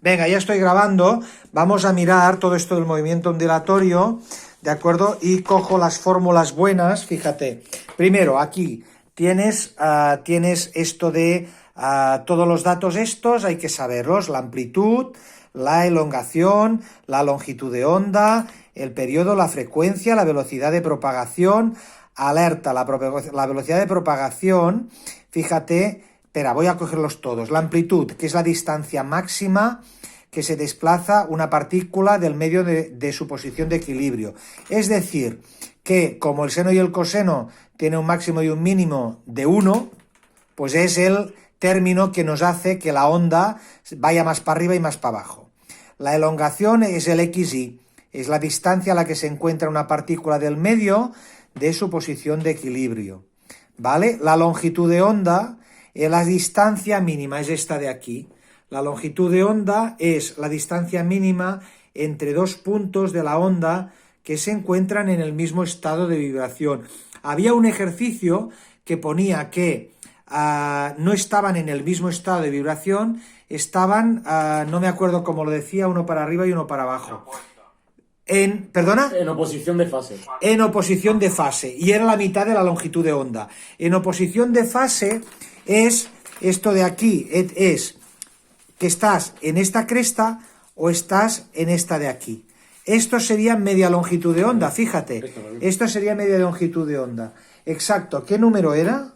Venga, ya estoy grabando. Vamos a mirar todo esto del movimiento ondulatorio, ¿de acuerdo? Y cojo las fórmulas buenas, fíjate. Primero, aquí tienes esto de todos los datos estos, hay que saberlos. La amplitud, la elongación, la longitud de onda, el periodo, la frecuencia, la velocidad de propagación. Alerta, la velocidad de propagación, fíjate. Espera, voy a cogerlos todos. La amplitud, que es la distancia máxima que se desplaza una partícula del medio de su posición de equilibrio. Es decir, que como el seno y el coseno tienen un máximo y un mínimo de 1, pues es el término que nos hace que la onda vaya más para arriba y más para abajo. La elongación es el xy, es la distancia a la que se encuentra una partícula del medio de su posición de equilibrio. ¿Vale? La longitud de onda, la distancia mínima es esta de aquí. La longitud de onda es la distancia mínima entre dos puntos de la onda que se encuentran en el mismo estado de vibración. Había un ejercicio que ponía que no estaban en el mismo estado de vibración, estaban, no me acuerdo cómo lo decía, uno para arriba y uno para abajo. ¿Perdona? En oposición de fase. En oposición de fase, y era la mitad de la longitud de onda. En oposición de fase es esto de aquí, es que estás en esta cresta o estás en esta de aquí. Esto sería media longitud de onda, fíjate. Esto sería media longitud de onda. Exacto, ¿qué número era?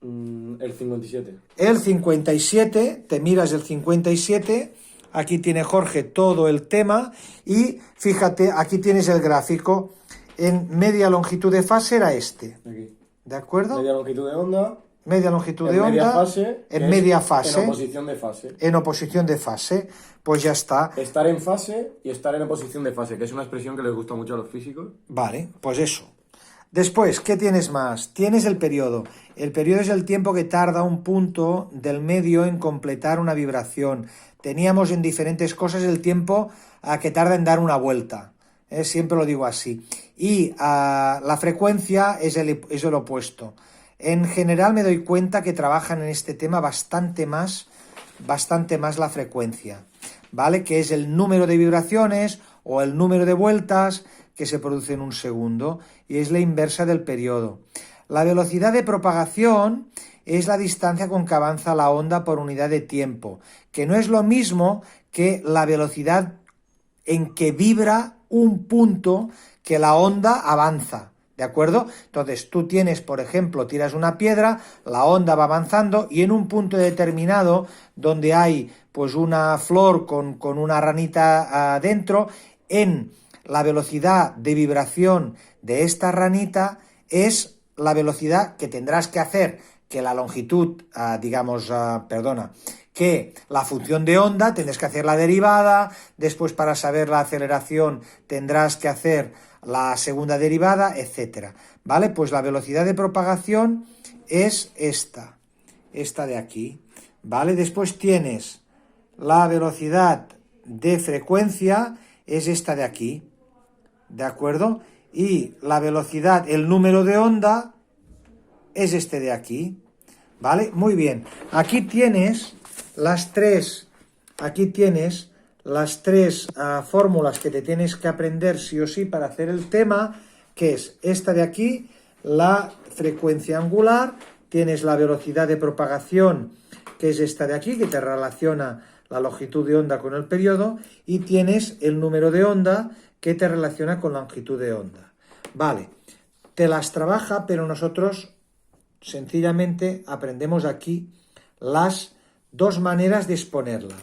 El 57. El 57, te miras el 57, aquí tiene Jorge todo el tema y fíjate, aquí tienes el gráfico. En media longitud de fase era este. Aquí. ¿De acuerdo? Media longitud de onda. Media longitud de media onda, fase, en media fase, en oposición de fase. En oposición de fase, pues ya está. Estar en fase y estar en oposición de fase, que es una expresión que les gusta mucho a los físicos. Vale, pues eso. Después, ¿qué tienes más? Tienes el periodo. El periodo es el tiempo que tarda un punto del medio en completar una vibración. Teníamos en diferentes cosas el tiempo que tarda en dar una vuelta. Siempre lo digo así. Y la frecuencia es el opuesto. En general me doy cuenta que trabajan en este tema bastante más la frecuencia, ¿vale? Que es el número de vibraciones o el número de vueltas que se produce en un segundo, y es la inversa del periodo. La velocidad de propagación es la distancia con que avanza la onda por unidad de tiempo, que no es lo mismo que la velocidad en que vibra un punto que la onda avanza. ¿De acuerdo? Entonces tú tienes, por ejemplo, tiras una piedra, la onda va avanzando y en un punto determinado donde hay pues una flor con una ranita dentro, en la velocidad de vibración de esta ranita es la velocidad que tendrás que hacer que la longitud, que la función de onda, tendrás que hacer la derivada, después para saber la aceleración tendrás que hacer la segunda derivada, etcétera. ¿Vale? Pues la velocidad de propagación es esta de aquí, ¿vale? Después tienes la velocidad de frecuencia, es esta de aquí, ¿de acuerdo? Y la velocidad, el número de onda, es este de aquí, ¿vale? Muy bien. Aquí tienes las tres fórmulas que te tienes que aprender sí o sí para hacer el tema, que es esta de aquí, la frecuencia angular, tienes la velocidad de propagación, que es esta de aquí, que te relaciona la longitud de onda con el periodo, y tienes el número de onda, que te relaciona con la longitud de onda. Vale, te las trabaja, pero nosotros sencillamente aprendemos aquí las dos maneras de exponerla.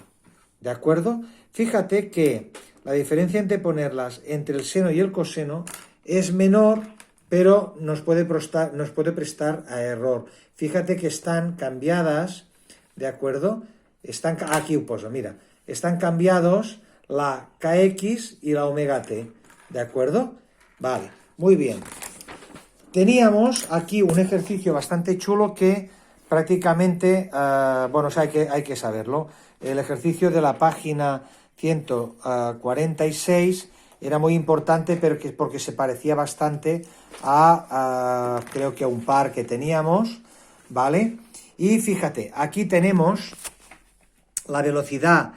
¿De acuerdo? Fíjate que la diferencia entre ponerlas entre el seno y el coseno es menor, pero nos puede prestar a error. Fíjate que están cambiadas, ¿de acuerdo? Aquí pues, mira, están cambiados la kx y la omega t, ¿de acuerdo? Vale, muy bien. Teníamos aquí un ejercicio bastante chulo que prácticamente, hay que saberlo. El ejercicio de la página 146 era muy importante porque se parecía bastante creo que a un par que teníamos, ¿vale? Y fíjate, aquí tenemos la velocidad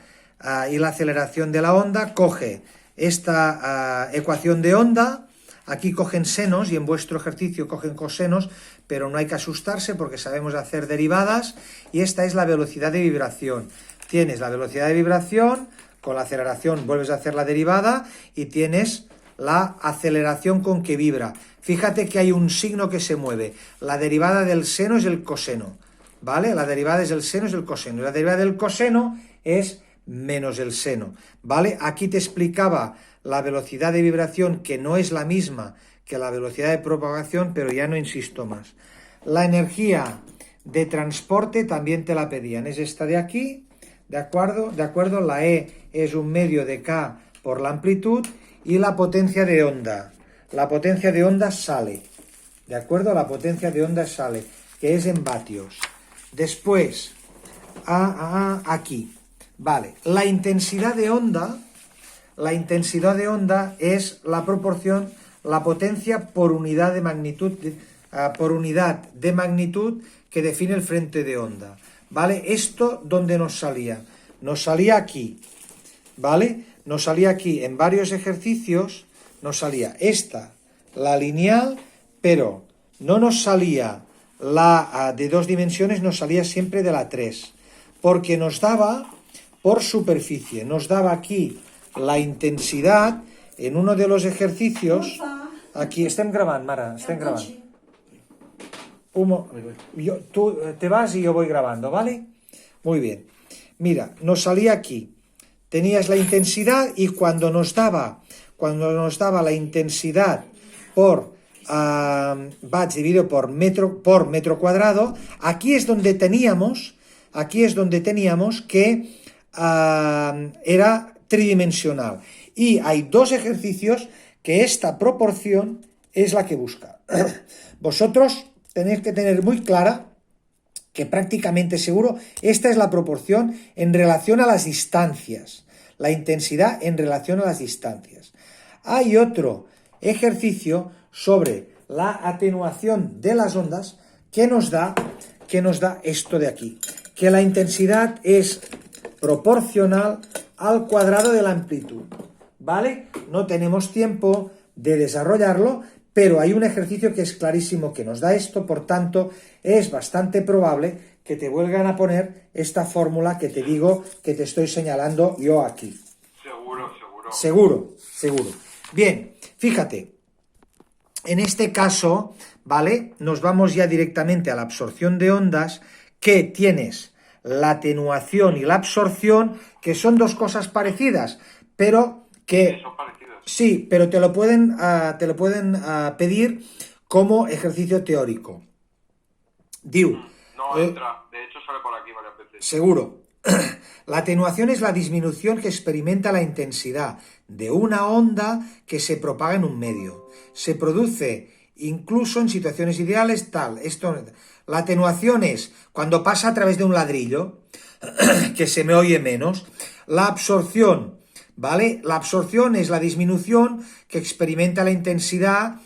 y la aceleración de la onda, coge esta ecuación de onda. Aquí cogen senos y en vuestro ejercicio cogen cosenos, pero no hay que asustarse porque sabemos hacer derivadas. Y esta es la velocidad de vibración. Tienes la velocidad de vibración, con la aceleración vuelves a hacer la derivada y tienes la aceleración con que vibra. Fíjate que hay un signo que se mueve. La derivada del seno es el coseno, ¿vale? La derivada es el seno, es el coseno. Y la derivada del coseno es menos el seno, ¿vale? Aquí te explicaba la velocidad de vibración, que no es la misma que la velocidad de propagación, pero ya no insisto más. La energía de transporte también te la pedían, es esta de aquí, ¿de acuerdo? ¿De acuerdo? La E es un medio de K por la amplitud y la potencia de onda. La potencia de onda sale, ¿de acuerdo? La potencia de onda sale, que es en vatios. Después, aquí, vale, la intensidad de onda es la proporción, la potencia por unidad de magnitud, que define el frente de onda, ¿vale? Esto, ¿dónde nos salía? Nos salía aquí, ¿vale? Nos salía aquí, en varios ejercicios, nos salía esta, la lineal, pero no nos salía la de 2 dimensiones, nos salía siempre de la 3, porque nos daba por superficie, nos daba aquí la intensidad en uno de los ejercicios. Aquí estem grabant, Mara, estem grabant. Tú te vas y yo voy grabando, ¿vale? Muy bien. Mira, nos salía aquí. Tenías la intensidad y cuando nos daba la intensidad por watts dividido por metro cuadrado, aquí es donde teníamos que era tridimensional. Y hay 2 ejercicios que esta proporción es la que busca. Vosotros tenéis que tener muy clara que prácticamente seguro esta es la proporción en relación a las distancias, la intensidad en relación a las distancias. Hay otro ejercicio sobre la atenuación de las ondas que nos da esto de aquí, que la intensidad es proporcional al cuadrado de la amplitud, ¿vale? No tenemos tiempo de desarrollarlo, pero hay un ejercicio que es clarísimo que nos da esto, por tanto, es bastante probable que te vuelvan a poner esta fórmula que te digo, que te estoy señalando yo aquí. Seguro. Bien, fíjate, en este caso, ¿vale? Nos vamos ya directamente a la absorción de ondas, que tienes la atenuación y la absorción, que son 2 cosas parecidas, pero que... Sí, pero te lo pueden pedir como ejercicio teórico. Diu. No entra, de hecho sale por aquí varias veces. Seguro. La atenuación es la disminución que experimenta la intensidad de una onda que se propaga en un medio. Se produce incluso en situaciones ideales tal. La atenuación es cuando pasa a través de un ladrillo, que se me oye menos. La absorción, ¿vale? La absorción es la disminución que experimenta la intensidad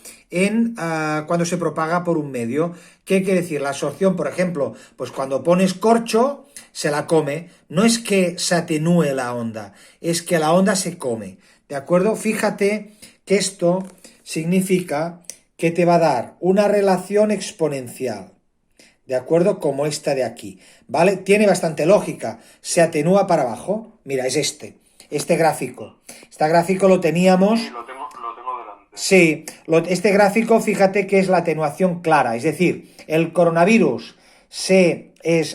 cuando se propaga por un medio. ¿Qué quiere decir? La absorción, por ejemplo, pues cuando pones corcho, se la come. No es que se atenúe la onda, es que la onda se come. ¿De acuerdo? Fíjate que esto significa que te va a dar una relación exponencial. ¿De acuerdo? Como esta de aquí, ¿vale? Tiene bastante lógica. Se atenúa para abajo. Mira, es este gráfico. Este gráfico lo teníamos... Sí, lo tengo delante. Sí, este gráfico, fíjate que es la atenuación clara. Es decir, el coronavirus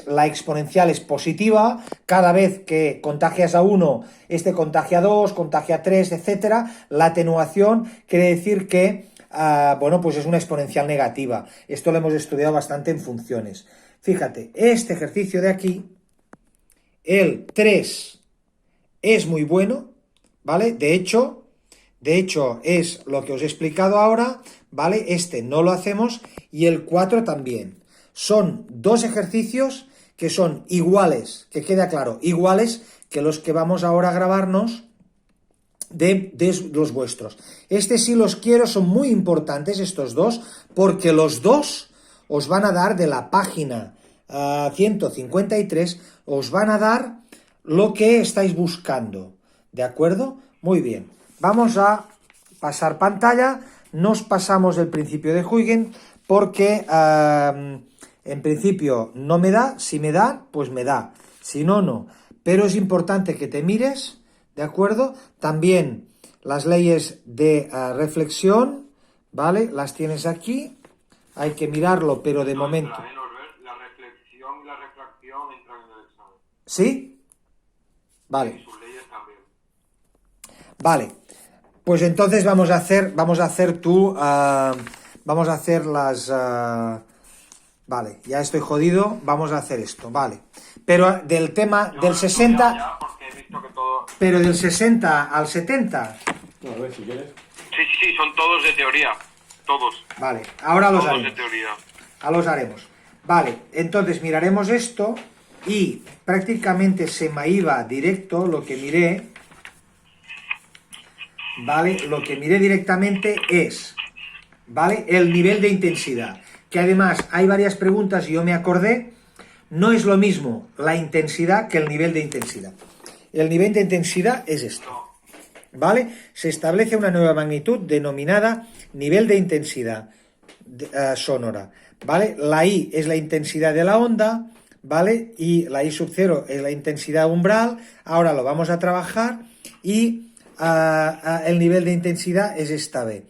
la exponencial es positiva. Cada vez que contagias a uno, este contagia a 2, contagia a 3, etcétera. La atenuación quiere decir que pues es una exponencial negativa. Esto lo hemos estudiado bastante en funciones. Fíjate, este ejercicio de aquí, el 3 es muy bueno, ¿vale? De hecho es lo que os he explicado ahora, ¿vale? Este no lo hacemos y el 4 también. Son 2 ejercicios que son iguales, que queda claro, iguales que los que vamos ahora a grabarnos de los vuestros. Sí los quiero, son muy importantes estos 2, porque los 2 os van a dar de la página 153, os van a dar lo que estáis buscando, ¿de acuerdo? Muy bien, vamos a pasar pantalla, nos pasamos el principio de Huygens porque en principio no me da, si me da, pues me da, si no, no, pero es importante que te mires, ¿de acuerdo? También las leyes de reflexión, ¿vale? Las tienes aquí, hay que mirarlo, pero de momento... La reflexión y la refracción entran en el examen. ¿Sí? Vale. Y sus leyes también. Vale, pues entonces vamos a hacer las... vale, ya estoy jodido, vamos a hacer esto, vale. Pero del tema del 60... Ya, porque he visto que todo... Pero del 60 al 70... No, a ver, si quieres. Sí, son todos de teoría. Todos. Vale, ahora los Todos de haremos. teoría. Ahora los haremos. Vale, entonces miraremos esto y prácticamente se me iba directo lo que miré. ¿Vale? Lo que miré directamente es, ¿vale? El nivel de intensidad. Que además hay varias preguntas y yo me acordé, no es lo mismo la intensidad que el nivel de intensidad. El nivel de intensidad es esto, ¿vale? Se establece una nueva magnitud denominada nivel de intensidad sonora, ¿vale? La I es la intensidad de la onda, ¿vale? Y la I sub 0 es la intensidad umbral. Ahora lo vamos a trabajar y el nivel de intensidad es esta B.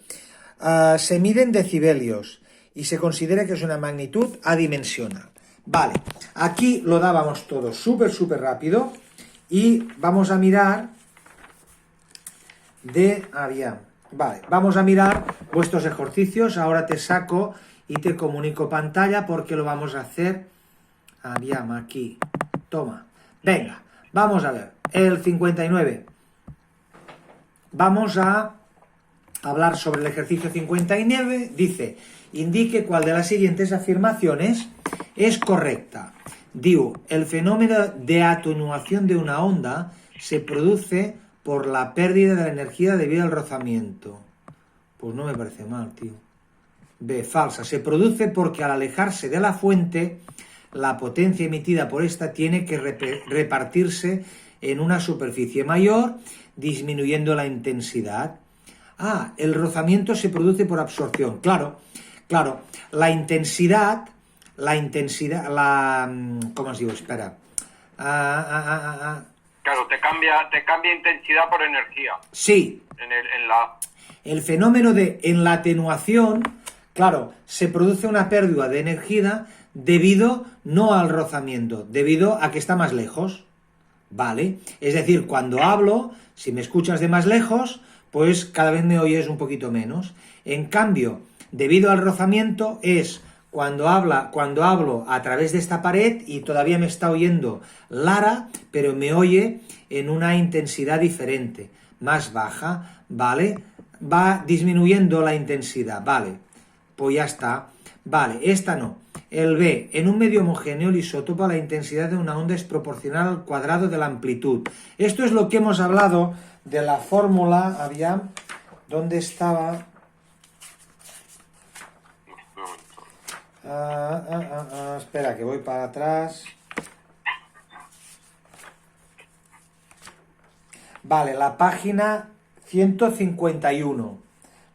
Se mide en decibelios y se considera que es una magnitud adimensional. Vale, aquí lo dábamos todo súper rápido y vamos a mirar vale, vamos a mirar vuestros ejercicios. Ahora te saco y te comunico pantalla porque lo vamos a hacer. Aquí, toma. Venga, vamos a ver, el 59. Vamos a hablar sobre el ejercicio 59. Dice, indique cuál de las siguientes afirmaciones es correcta. Diu, el fenómeno de atenuación de una onda se produce por la pérdida de la energía debido al rozamiento. Pues no me parece mal, tío. B, falsa. Se produce porque al alejarse de la fuente, la potencia emitida por esta tiene que repartirse en una superficie mayor, disminuyendo la intensidad. El rozamiento se produce por absorción. Claro, la intensidad, ¿cómo os digo? Espera. Claro, te cambia intensidad por energía. Sí. En la... El fenómeno en la atenuación, claro, se produce una pérdida de energía debido no al rozamiento, debido a que está más lejos. ¿Vale? Es decir, cuando hablo, si me escuchas de más lejos, pues cada vez me oyes un poquito menos. En cambio, debido al rozamiento es cuando hablo a través de esta pared y todavía me está oyendo Lara, pero me oye en una intensidad diferente, más baja, ¿vale? Va disminuyendo la intensidad, ¿vale? Pues ya está. Vale, esta no. El B, en un medio homogéneo, el isótopo, la intensidad de una onda es proporcional al cuadrado de la amplitud. Esto es lo que hemos hablado de la fórmula, ¿dónde estaba? Espera, que voy para atrás. Vale, la página 151,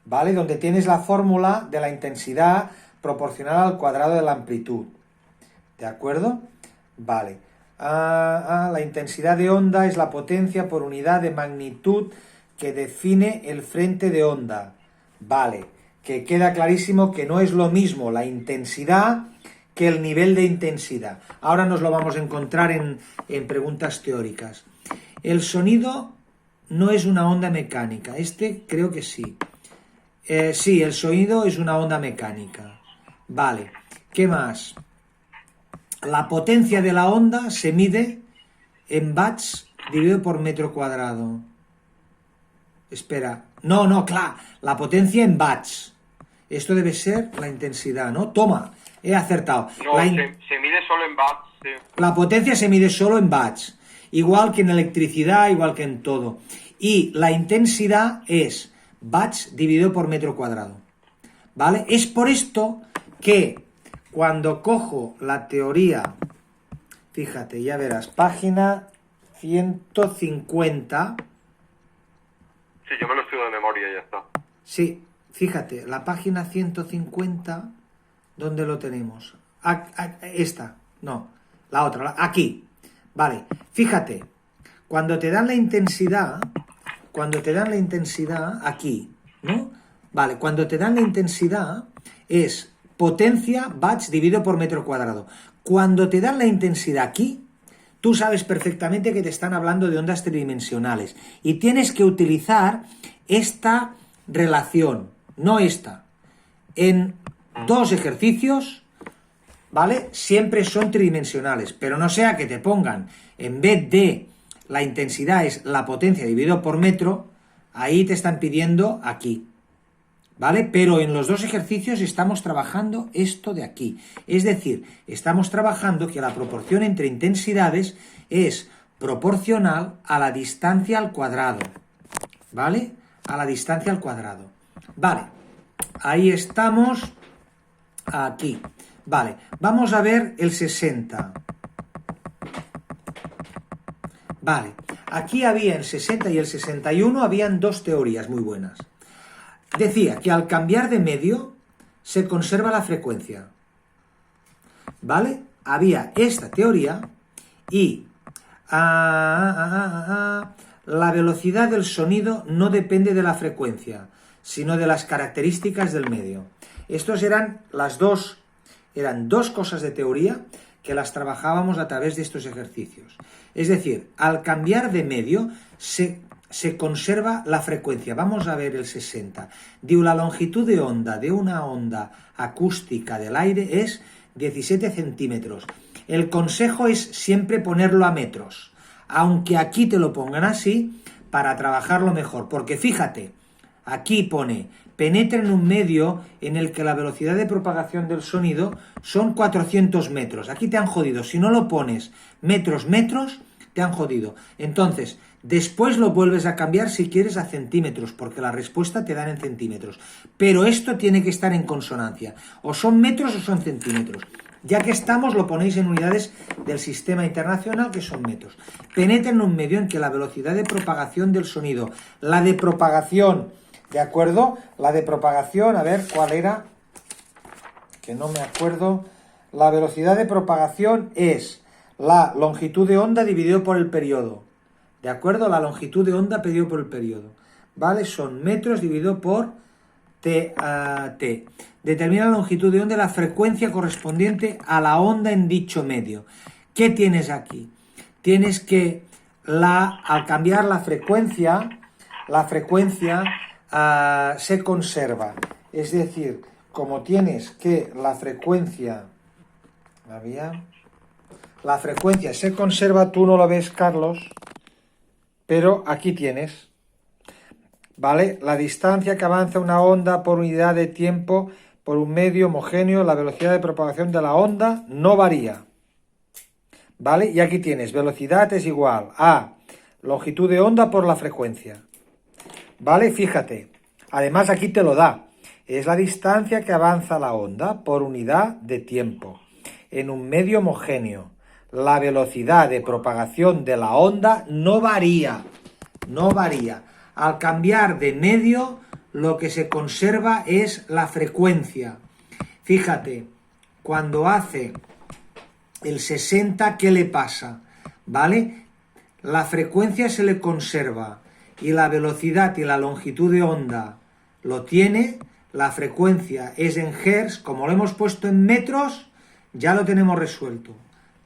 ¿vale? Donde tienes la fórmula de la intensidad proporcional al cuadrado de la amplitud. ¿De acuerdo? Vale. La intensidad de onda es la potencia por unidad de magnitud que define el frente de onda. Vale. Que queda clarísimo que no es lo mismo la intensidad que el nivel de intensidad. Ahora nos lo vamos a encontrar en preguntas teóricas. El sonido no es una onda mecánica. Creo que sí. Sí, el sonido es una onda mecánica. Vale, ¿qué más? La potencia de la onda se mide en watts dividido por metro cuadrado. Espera, no, claro, la potencia en watts. Esto debe ser la intensidad, ¿no? Toma, he acertado. No, se mide solo en watts, sí. La potencia se mide solo en watts, igual que en electricidad, igual que en todo. Y la intensidad es watts dividido por metro cuadrado. ¿Vale? Es por esto que cuando cojo la teoría, fíjate, ya verás, página 150. Sí, yo me lo estudio de memoria y ya está. Sí, fíjate, la página 150, ¿dónde lo tenemos? Esta, no, la otra, aquí. Vale, fíjate, cuando te dan la intensidad, aquí, ¿no? Vale, cuando te dan la intensidad es potencia watts dividido por metro cuadrado. Cuando te dan la intensidad aquí, tú sabes perfectamente que te están hablando de ondas tridimensionales y tienes que utilizar esta relación, no esta. En dos ejercicios, ¿vale? Siempre son tridimensionales, pero no sea que te pongan, en vez de la intensidad es la potencia dividido por metro, ahí te están pidiendo aquí, ¿vale? Pero en los dos ejercicios estamos trabajando esto de aquí. Es decir, estamos trabajando que la proporción entre intensidades es proporcional a la distancia al cuadrado, ¿vale? A la distancia al cuadrado. Vale, ahí estamos, aquí. Vale, vamos a ver el 60. Vale, aquí había el 60 y el 61, habían dos teorías muy buenas. Decía que al cambiar de medio se conserva la frecuencia, ¿vale? Había esta teoría y la velocidad del sonido no depende de la frecuencia, sino de las características del medio. Estos eran dos cosas de teoría que las trabajábamos a través de estos ejercicios. Es decir, al cambiar de medio se conserva la frecuencia. Vamos a ver el 60. Digo, la longitud de onda de una onda acústica del aire es 17 centímetros. El consejo es siempre ponerlo a metros, aunque aquí te lo pongan así para trabajarlo mejor. Porque fíjate, aquí pone, penetra en un medio en el que la velocidad de propagación del sonido son 400 metros. Aquí te han jodido. Si no lo pones metros, te han jodido. Entonces, después lo vuelves a cambiar si quieres a centímetros, porque la respuesta te dan en centímetros. Pero esto tiene que estar en consonancia. O son metros o son centímetros. Ya que estamos, lo ponéis en unidades del sistema internacional, que son metros. Penetra en un medio en que la velocidad de propagación del sonido, la de propagación, ¿de acuerdo? La de propagación, a ver, ¿cuál era? Que no me acuerdo. La velocidad de propagación es la longitud de onda dividido por el periodo. ¿De acuerdo? La longitud de onda dividido por el periodo. ¿Vale? Son metros dividido por t. Determina la longitud de onda y la frecuencia correspondiente a la onda en dicho medio. ¿Qué tienes aquí? Tienes que, al cambiar la frecuencia se conserva. Es decir, como tienes que la frecuencia se conserva, tú no lo ves, Carlos, pero aquí tienes, ¿vale? La distancia que avanza una onda por unidad de tiempo por un medio homogéneo, la velocidad de propagación de la onda no varía, ¿vale? Y aquí tienes, velocidad es igual a longitud de onda por la frecuencia, ¿vale? Fíjate, además aquí te lo da, es la distancia que avanza la onda por unidad de tiempo en un medio homogéneo. La velocidad de propagación de la onda no varía. Al cambiar de medio, lo que se conserva es la frecuencia. Fíjate, cuando hace el 60, ¿qué le pasa? ¿Vale? La frecuencia se le conserva y la velocidad y la longitud de onda lo tiene. La frecuencia es en hertz, como lo hemos puesto en metros, ya lo tenemos resuelto.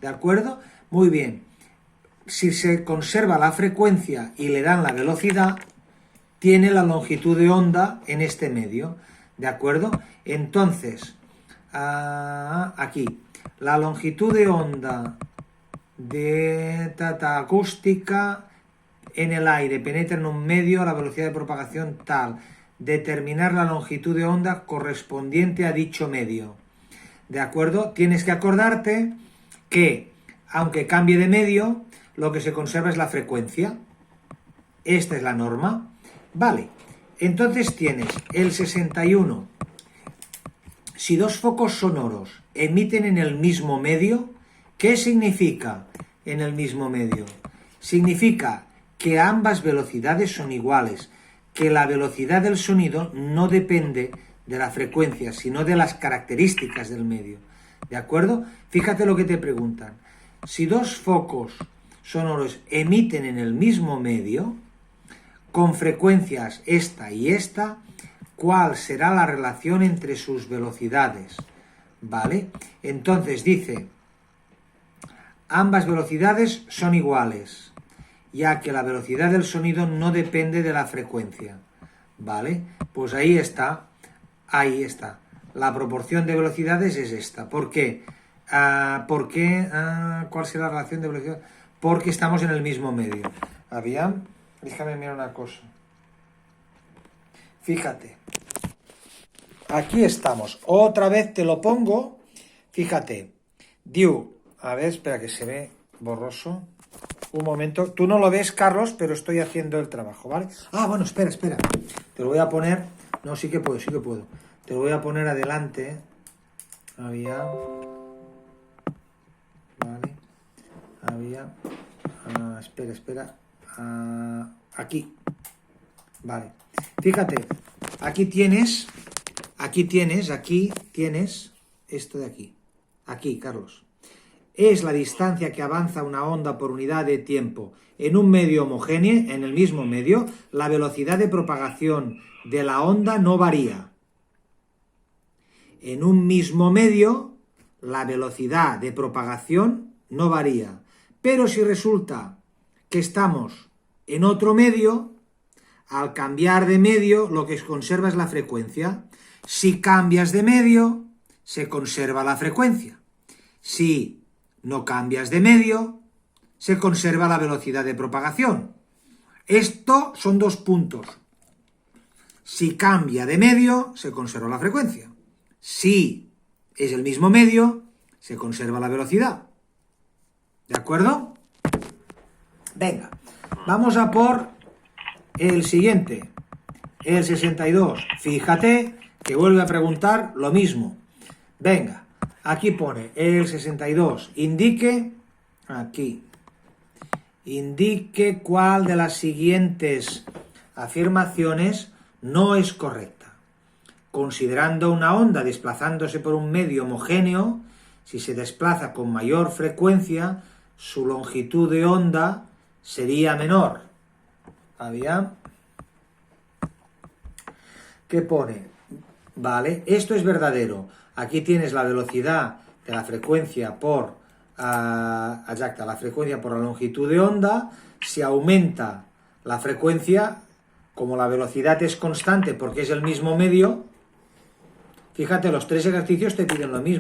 ¿De acuerdo? Muy bien. Si se conserva la frecuencia y le dan la velocidad, tiene la longitud de onda en este medio. ¿De acuerdo? Entonces, aquí, la longitud de onda de acústica en el aire penetra en un medio a la velocidad de propagación tal. Determinar la longitud de onda correspondiente a dicho medio. ¿De acuerdo? Tienes que acordarte que, aunque cambie de medio, lo que se conserva es la frecuencia. Esta es la norma. Vale, entonces tienes el 61. Si dos focos sonoros emiten en el mismo medio, ¿qué significa en el mismo medio? Significa que ambas velocidades son iguales, que la velocidad del sonido no depende de la frecuencia, sino de las características del medio. ¿De acuerdo? Fíjate lo que te preguntan. Si dos focos sonoros emiten en el mismo medio, con frecuencias esta y esta, ¿cuál será la relación entre sus velocidades? ¿Vale? Entonces dice, ambas velocidades son iguales, ya que la velocidad del sonido no depende de la frecuencia. ¿Vale? Pues ahí está. La proporción de velocidades es esta. ¿Por qué? ¿Cuál será la relación de velocidad? Porque estamos en el mismo medio. Déjame mirar una cosa. Fíjate. Aquí estamos. Otra vez te lo pongo. Fíjate. A ver, espera que se ve borroso. Un momento. Tú no lo ves, Carlos, pero estoy haciendo el trabajo, ¿vale? Bueno, espera. Te lo voy a poner. No, sí que puedo. Te lo voy a poner adelante. Espera. Aquí. Vale. Fíjate. Aquí tienes esto de aquí. Aquí, Carlos. Es la distancia que avanza una onda por unidad de tiempo. En un medio homogéneo, en el mismo medio, la velocidad de propagación de la onda no varía. En un mismo medio, la velocidad de propagación no varía. Pero si resulta que estamos en otro medio, al cambiar de medio, lo que se conserva es la frecuencia. Si cambias de medio, se conserva la frecuencia. Si no cambias de medio, se conserva la velocidad de propagación. Esto son dos puntos. Si cambia de medio, se conserva la frecuencia. Si es el mismo medio, se conserva la velocidad. ¿De acuerdo? Venga, vamos a por el siguiente, el 62. Fíjate que vuelve a preguntar lo mismo. Venga, aquí pone el 62. Indique cuál de las siguientes afirmaciones no es correcta. Considerando una onda desplazándose por un medio homogéneo, si se desplaza con mayor frecuencia, su longitud de onda sería menor. ¿Qué pone? Vale, esto es verdadero. Aquí tienes la velocidad de la frecuencia por la frecuencia por la longitud de onda. Si aumenta la frecuencia, como la velocidad es constante porque es el mismo medio, fíjate, los tres ejercicios te piden lo mismo.